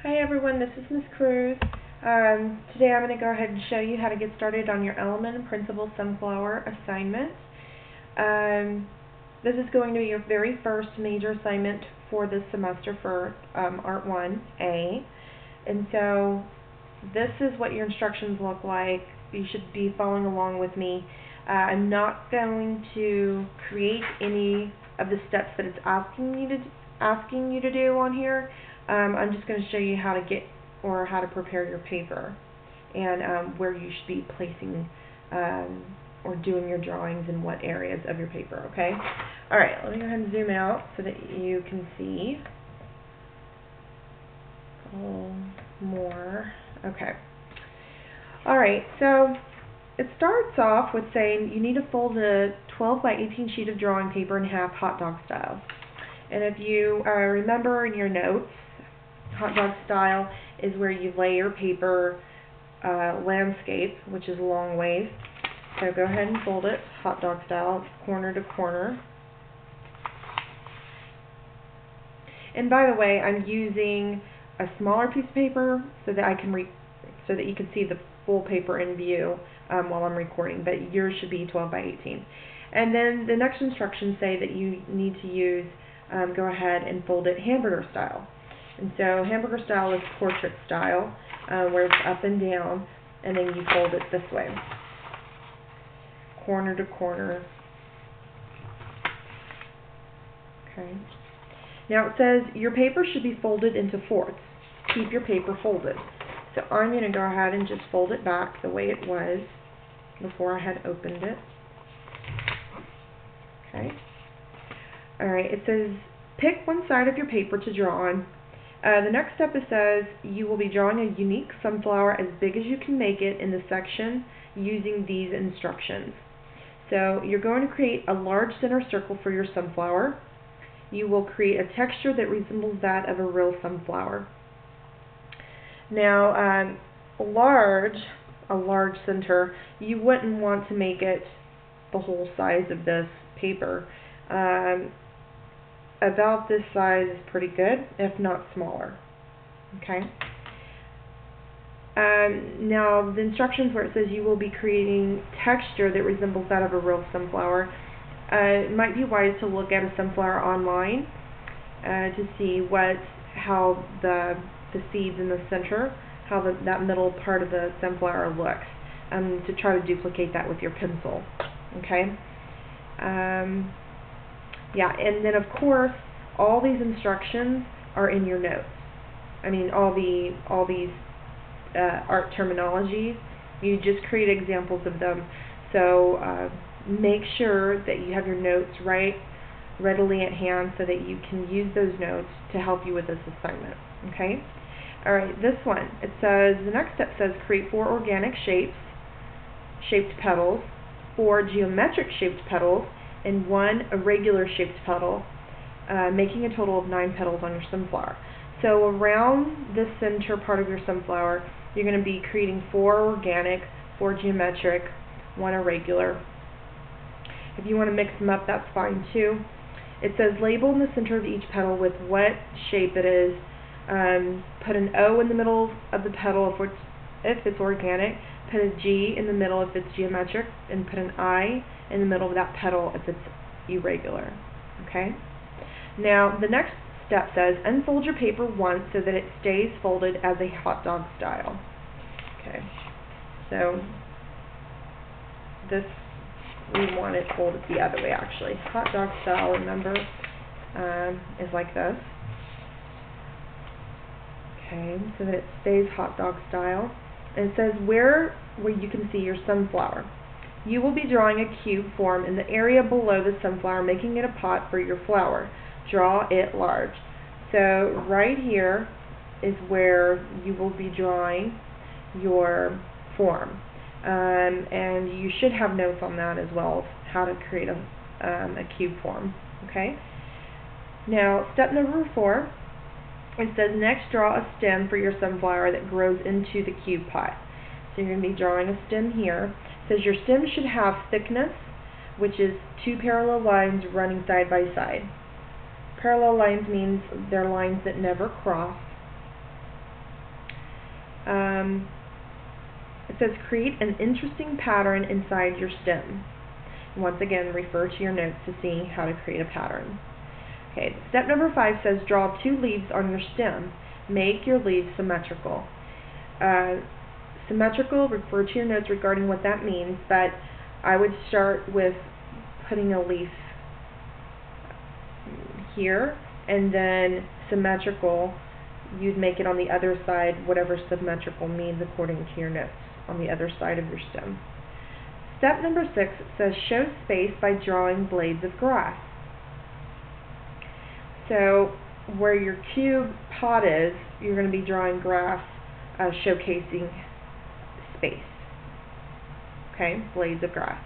Hi everyone, this is Miss Cruz. Today I'm going to go ahead and show you how to get started on your Element and Principal Sunflower assignment. This is going to be your very first major assignment for this semester for Art 1A. And so this is what your instructions look like. You should be following along with me. I'm not going to create any of the steps that it's asking you to do on here. I'm just going to show you how to get or how to prepare your paper and where you should be placing or doing your drawings in what areas of your paper, okay? Alright, let me go ahead and zoom out so that you can see a little more. Okay. Alright, so it starts off with saying you need to fold a 12 by 18 sheet of drawing paper in half hot dog style. And if you remember in your notes, hot dog style is where you lay your paper landscape, which is a long ways. So go ahead and fold it hot dog style, corner to corner. And by the way, I'm using a smaller piece of paper so that you can see the full paper in view while I'm recording, but yours should be 12 by 18. And then the next instructions say that you need to use go ahead and fold it hamburger style. And so hamburger style is portrait style, where it's up and down, and then you fold it this way, corner to corner. Okay. Now it says your paper should be folded into fourths. Keep your paper folded. So I'm going to go ahead and just fold it back the way it was before I had opened it. Okay. Alright, it says pick one side of your paper to draw on. The next step, it says you will be drawing a unique sunflower as big as you can make it in the section using these instructions. So you're going to create a large center circle for your sunflower. You will create a texture that resembles that of a real sunflower. Now, a large center, you wouldn't want to make it the whole size of this paper. About this size is pretty good, if not smaller. Okay. Now the instructions where it says you will be creating texture that resembles that of a real sunflower, it might be wise to look at a sunflower online to see how the seeds in the center, how that middle part of the sunflower looks, to try to duplicate that with your pencil. Okay. Yeah, and then of course, all these instructions are in your notes. I mean, all these art terminologies, you just create examples of them. So make sure that you have your notes readily at hand so that you can use those notes to help you with this assignment. Okay? Alright, this one, it says, the next step says create 4 organic shaped petals, 4 geometric shaped petals, and 1 irregular shaped petal, making a total of 9 petals on your sunflower. So around the center part of your sunflower, you're going to be creating 4 organic, 4 geometric, 1 irregular. If you want to mix them up, that's fine too. It says label in the center of each petal with what shape it is. Put an O in the middle of the petal if it's organic. Put a G in the middle if it's geometric, and put an I in the middle of that petal if it's irregular. Okay? Now, the next step says unfold your paper once so that it stays folded as a hot dog style. Okay. So, we want it folded the other way actually. Hot dog style, remember, is like this. Okay, so that it stays hot dog style. And it says where you can see your sunflower. You will be drawing a cube form in the area below the sunflower, making it a pot for your flower. Draw it large. So right here is where you will be drawing your form. And you should have notes on that as well, how to create a cube form. Okay? Now, step number 4. It says next draw a stem for your sunflower that grows into the cube pot. So you're going to be drawing a stem here. It says your stem should have thickness, which is 2 parallel lines running side by side. Parallel lines means they're lines that never cross. it says create an interesting pattern inside your stem. Once again, refer to your notes to see how to create a pattern. Okay, step number 5 says draw 2 leaves on your stem. Make your leaves symmetrical. Symmetrical, refer to your notes regarding what that means, but I would start with putting a leaf here, and then symmetrical, you'd make it on the other side, whatever symmetrical means according to your notes, on the other side of your stem. Step number 6 says show space by drawing blades of grass. So where your cube pot is, you're going to be drawing grass, showcasing space. Okay, blades of grass.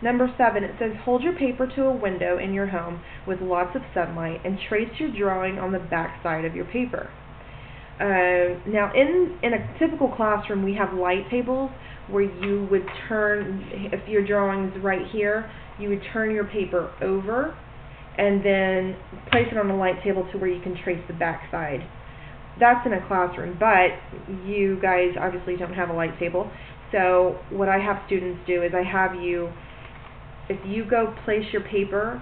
Number 7, it says hold your paper to a window in your home with lots of sunlight and trace your drawing on the back side of your paper. Now in a typical classroom we have light tables where you would turn, if your drawing is right here, you would turn your paper over and then place it on a light table to where you can trace the back side. That's in a classroom, but you guys obviously don't have a light table. So what I have students do is I have you, if you go place your paper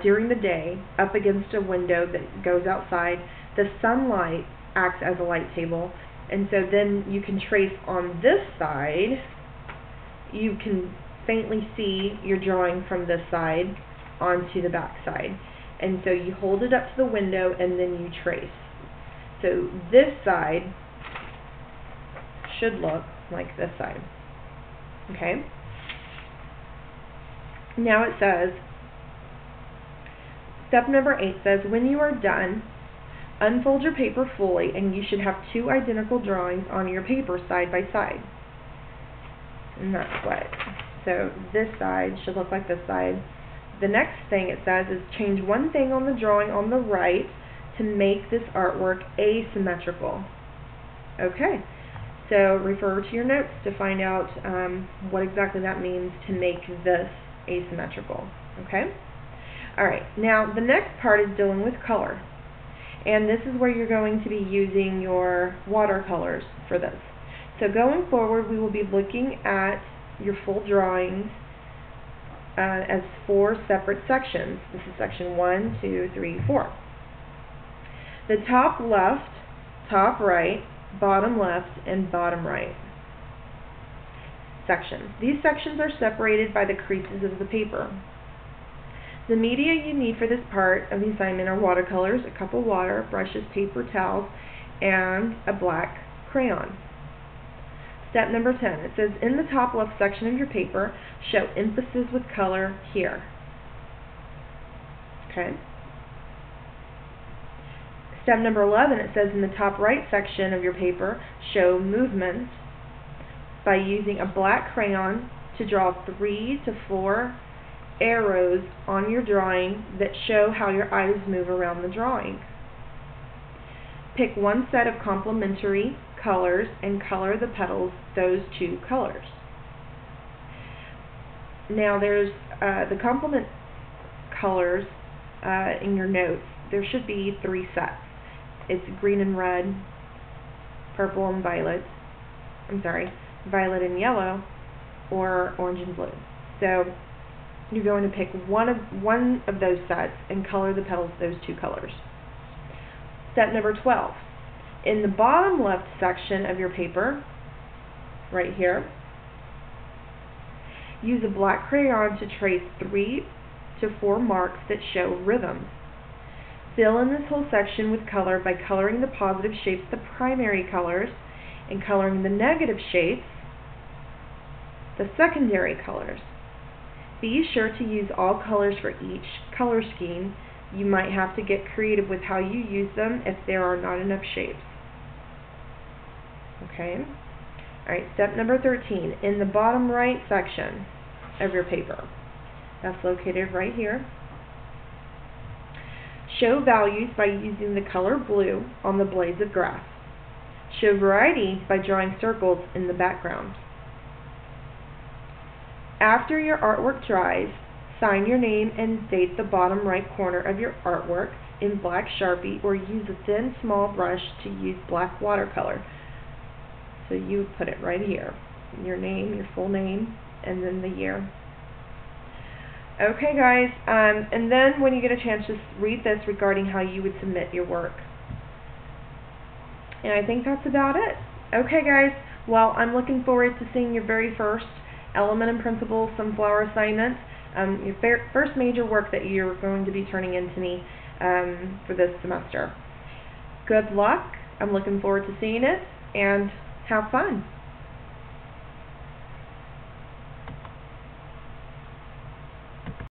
during the day up against a window that goes outside, the sunlight acts as a light table, and so then you can trace on this side, you can faintly see your drawing from this side onto the back side. And so you hold it up to the window and then you trace. So this side should look like this side. Okay? Now it says, step number 8 says, when you are done, unfold your paper fully and you should have 2 identical drawings on your paper side by side. And that's what. So this side should look like this side. The next thing it says is change one thing on the drawing on the right to make this artwork asymmetrical. Okay, so refer to your notes to find out what exactly that means to make this asymmetrical. Okay? Alright, now the next part is dealing with color. And this is where you're going to be using your watercolors for this. So going forward, we will be looking at your full drawings as 4 separate sections. This is section 1, 2, 3, 4. The top left, top right, bottom left, and bottom right sections. These sections are separated by the creases of the paper. The media you need for this part of the assignment are watercolors, a cup of water, brushes, paper towels, and a black crayon. Step number 10, it says in the top left section of your paper, show emphasis with color here. Okay. Step number 11, it says in the top right section of your paper, show movement by using a black crayon to draw 3 to 4 arrows on your drawing that show how your eyes move around the drawing. Pick one set of complementary colors and color the petals those 2 colors. Now there's the complement colors in your notes. There should be 3 sets. It's green and red, purple and violet, violet and yellow, or orange and blue. So you're going to pick one of those sets and color the petals those 2 colors. Step number 12. In the bottom left section of your paper, right here, use a black crayon to trace 3 to 4 marks that show rhythm. Fill in this whole section with color by coloring the positive shapes the primary colors and coloring the negative shapes the secondary colors. Be sure to use all colors for each color scheme. You might have to get creative with how you use them if there are not enough shapes. Okay? Alright, step number 13. In the bottom right section of your paper, that's located right here, show values by using the color blue on the blades of grass. Show variety by drawing circles in the background. After your artwork dries, sign your name and date the bottom right corner of your artwork in black Sharpie or use a thin small brush to use black watercolor. So you would put it right here, your name, your full name, and then the year. Okay guys, and then when you get a chance, just read this regarding how you would submit your work. And I think that's about it. Okay guys, well, I'm looking forward to seeing your very first Element and Principle Sunflower assignment, your first major work that you're going to be turning in to me for this semester. Good luck. I'm looking forward to seeing it, and have fun.